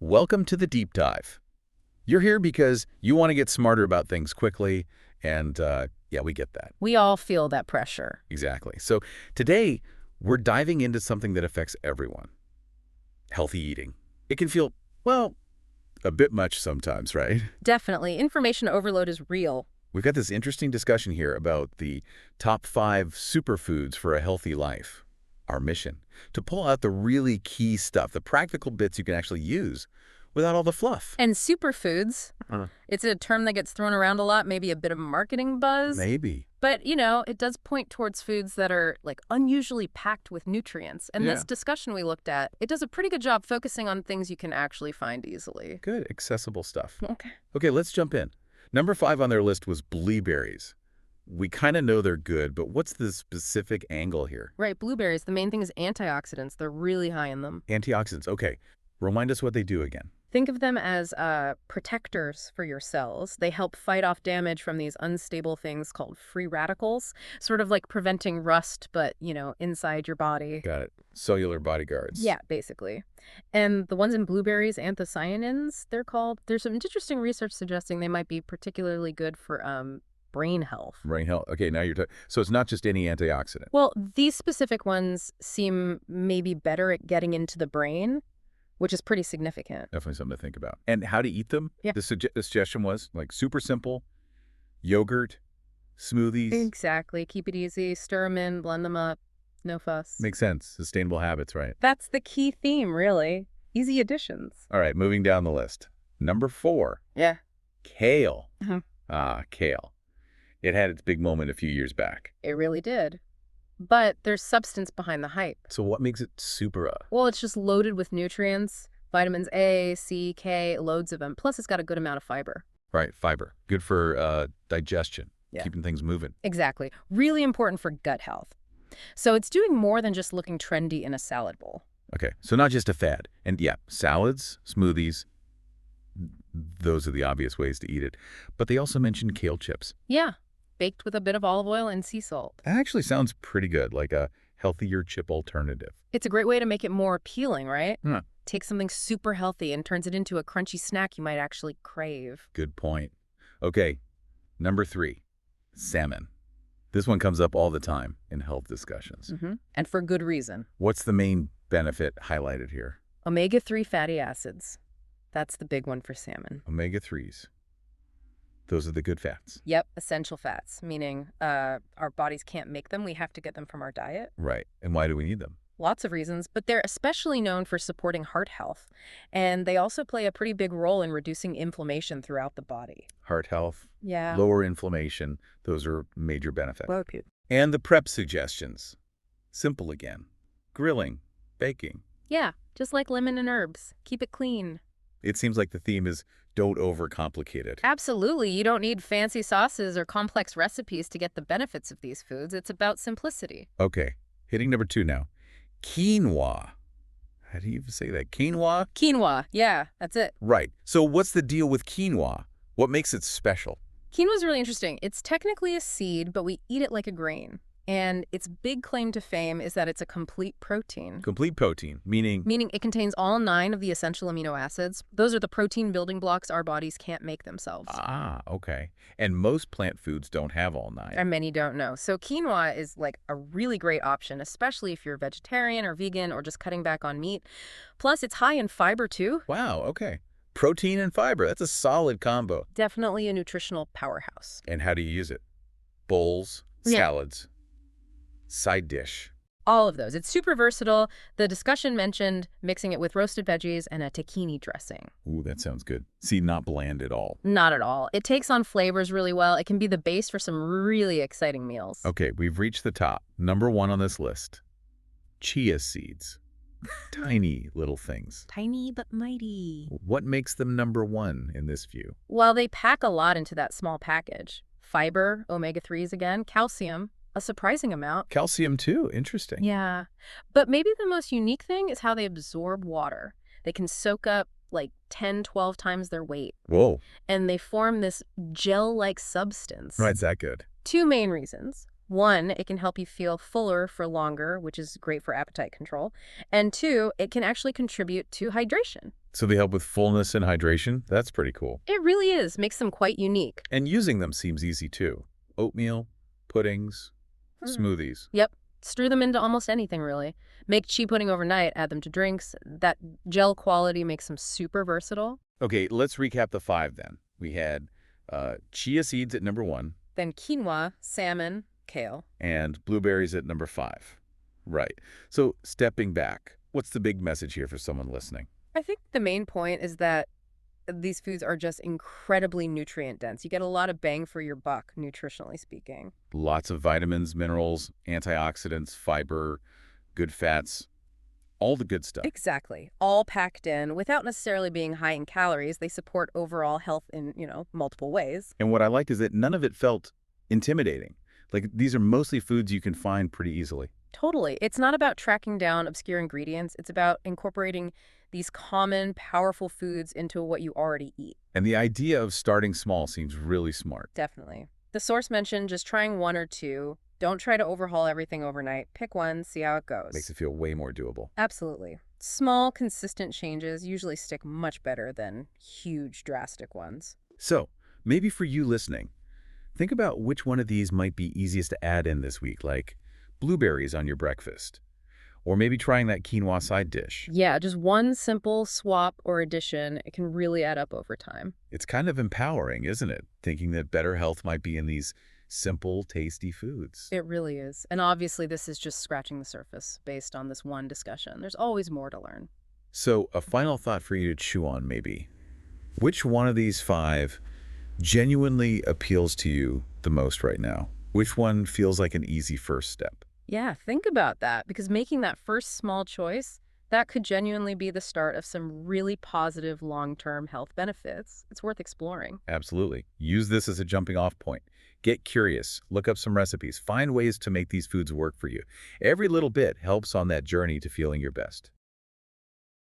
Welcome to the deep dive. You're here because you want to get smarter about things quickly, and yeah, we get that. We all feel that pressure. Exactly. So today, we're diving into something that affects everyone. Healthy eating. It can feel, well, a bit much sometimes, right? Definitely. Information overload is real. We've got this interesting discussion here about the top 5 superfoods for a healthy life. Our mission, to pull out the really key stuff, the practical bits you can actually use without all the fluff. And superfoods, it's a term that gets thrown around a lot, maybe a bit of marketing buzz. Maybe. But, it does point towards foods that are, unusually packed with nutrients. And this discussion we looked at, it does a pretty good job focusing on things you can actually find easily. Good, accessible stuff. Okay. Okay, let's jump in. Number 5 on their list was blueberries. We kind of know they're good, but what's the specific angle here? Right, blueberries, the main thing is antioxidants. They're really high in them. Antioxidants, okay. Remind us what they do again. Think of them as protectors for your cells. They help fight off damage from these unstable things called free radicals, sort of like preventing rust, but, inside your body. Got it. Cellular bodyguards. Yeah, basically. And the ones in blueberries, anthocyanins, they're called. There's some interesting research suggesting they might be particularly good for brain health. Brain health. Okay, now you're talking. So it's not just any antioxidant. Well, these specific ones seem maybe better at getting into the brain, which is pretty significant. Definitely something to think about. And how to eat them? Yeah. The suggestion was super simple, yogurt, smoothies. Exactly. Keep it easy. Stir them in, blend them up. No fuss. Makes sense. Sustainable habits, right? That's the key theme, really. Easy additions. All right, moving down the list. Number 4. Yeah. Kale. Uh-huh. Kale. It had its big moment a few years back. It really did. But there's substance behind the hype. So what makes it super? Well, it's just loaded with nutrients, vitamins A, C, K, loads of them. Plus, it's got a good amount of fiber. Right, fiber. Good for digestion, keeping things moving. Exactly. Really important for gut health. So it's doing more than just looking trendy in a salad bowl. Okay, so not just a fad. And yeah, salads, smoothies, those are the obvious ways to eat it. But they also mentioned kale chips. Yeah. Baked with a bit of olive oil and sea salt. That actually sounds pretty good, like a healthier chip alternative. It's a great way to make it more appealing, right? Huh. Take something super healthy and turns it into a crunchy snack you might actually crave. Good point. Okay, number 3, salmon. This one comes up all the time in health discussions. And for good reason. What's the main benefit highlighted here? Omega-3 fatty acids. That's the big one for salmon. Omega-3s. Those are the good fats. Yep, essential fats, meaning our bodies can't make them. We have to get them from our diet. Right. And why do we need them? Lots of reasons, but they're especially known for supporting heart health. And they also play a pretty big role in reducing inflammation throughout the body. Heart health, Yeah. lower inflammation. Those are major benefits. Well put. And the prep suggestions. Simple again. Grilling, baking. Yeah, just like lemon and herbs. Keep it clean. It seems like the theme is don't overcomplicate it. Absolutely. You don't need fancy sauces or complex recipes to get the benefits of these foods. It's about simplicity. Okay, hitting number 2 now. Quinoa. How do you even say that? Quinoa? Quinoa. Yeah, that's it. Right. So what's the deal with quinoa? What makes it special? Quinoa is really interesting. It's technically a seed, but we eat it like a grain. And its big claim to fame is that it's a complete protein. Complete protein, meaning? Meaning it contains all 9 of the essential amino acids. Those are the protein building blocks our bodies can't make themselves. Ah, okay. And most plant foods don't have all 9. And many don't know. So quinoa is like a really great option, especially if you're vegetarian or vegan or just cutting back on meat. Plus, it's high in fiber too. Wow, okay. Protein and fiber, that's a solid combo. Definitely a nutritional powerhouse. And how do you use it? Bowls, salads, side dish. All of those. It's super versatile. The discussion mentioned mixing it with roasted veggies and a tahini dressing. Ooh, that sounds good. See, not bland at all. Not at all. It takes on flavors really well. It can be the base for some really exciting meals. Okay, we've reached the top. Number 1 on this list. Chia seeds. Tiny little things. Tiny but mighty. What makes them number 1 in this view? Well, they pack a lot into that small package. Fiber, omega-3s again, calcium, a surprising amount. Calcium too, interesting. Yeah. But maybe the most unique thing is how they absorb water. They can soak up like 10, 12 times their weight. Whoa. And they form this gel-like substance. Why is that good? 2 main reasons. One, it can help you feel fuller for longer, which is great for appetite control. And two, it can actually contribute to hydration. So they help with fullness and hydration? That's pretty cool. It really is, makes them quite unique. And using them seems easy too. Oatmeal, puddings, Hmm. smoothies. Yep. Strew them into almost anything, really. Make chia pudding overnight, add them to drinks. That gel quality makes them super versatile. Okay, let's recap the five then. We had chia seeds at number 1 Then quinoa, salmon, kale. and blueberries at number 5. Right. So stepping back, what's the big message here for someone listening? I think the main point is that these foods are just incredibly nutrient dense. You get a lot of bang for your buck, nutritionally speaking. Lots of vitamins, minerals, antioxidants, fiber, good fats, all the good stuff. Exactly. All packed in without necessarily being high in calories. They support overall health in, multiple ways. And what I liked is that none of it felt intimidating. Like these are mostly foods you can find pretty easily. Totally. It's not about tracking down obscure ingredients. It's about incorporating these common, powerful foods into what you already eat. And the idea of starting small seems really smart. Definitely. The source mentioned just trying one or two. Don't try to overhaul everything overnight. Pick one, see how it Makes goes. it feel way more doable. Absolutely. Small, consistent changes usually stick much better than huge, drastic ones. So, maybe for you listening, think about which one of these might be easiest to add in this week, like blueberries on your breakfast, or maybe trying that quinoa side dish. Yeah, just one simple swap or addition, it can really add up over time. It's kind of empowering, isn't it? Thinking that better health might be in these simple, tasty foods. It really is. And obviously, this is just scratching the surface based on this one discussion. There's always more to learn. So, a final thought for you to chew on, maybe. Which one of these five genuinely appeals to you the most right now? Which one feels like an easy first step? Yeah, think about that because making that first small choice, that could genuinely be the start of some really positive long-term health benefits. It's worth exploring. Absolutely. Use this as a jumping off point. Get curious, look up some recipes, find ways to make these foods work for you. Every little bit helps on that journey to feeling your best.